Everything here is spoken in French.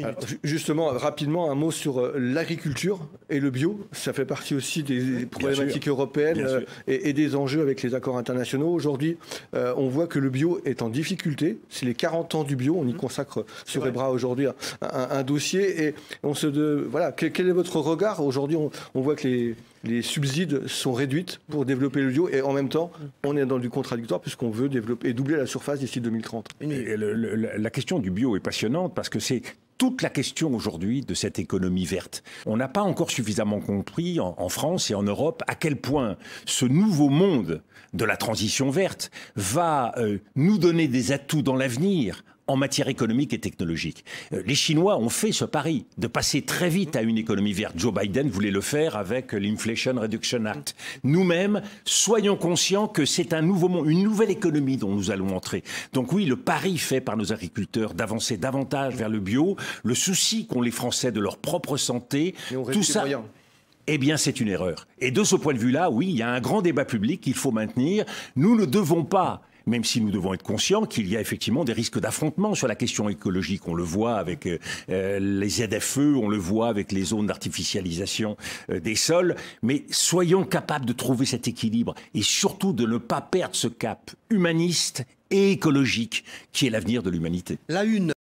Alors, justement, rapidement, un mot sur l'agriculture et le bio. Ça fait partie aussi des problématiques européennes et des enjeux avec les accords internationaux. Aujourd'hui, on voit que le bio est en difficulté. C'est les 40 ans du bio. On y consacre sur EBRA aujourd'hui un dossier. Et on voilà, quel est votre regard? Aujourd'hui, on voit que les subsides sont réduits pour développer le bio et en même temps, on est dans du contradictoire puisqu'on veut développer et doubler la surface d'ici 2030. Et la question du bio est passionnante parce que c'est toute la question aujourd'hui de cette économie verte. On n'a pas encore suffisamment compris en France et en Europe à quel point ce nouveau monde de la transition verte va nous donner des atouts dans l'avenir en matière économique et technologique. Les Chinois ont fait ce pari de passer très vite à une économie verte. Joe Biden voulait le faire avec l'Inflation Reduction Act. Nous-mêmes, soyons conscients que c'est un nouveau monde, une nouvelle économie dont nous allons entrer. Donc oui, le pari fait par nos agriculteurs d'avancer davantage vers le bio, le souci qu'ont les Français de leur propre santé, tout ça... Eh bien, c'est une erreur. Et de ce point de vue-là, oui, il y a un grand débat public qu'il faut maintenir. Nous ne devons pas, même si nous devons être conscients qu'il y a effectivement des risques d'affrontement sur la question écologique. On le voit avec les ZFE, on le voit avec les zones d'artificialisation des sols. Mais soyons capables de trouver cet équilibre et surtout de ne pas perdre ce cap humaniste et écologique qui est l'avenir de l'humanité. La une.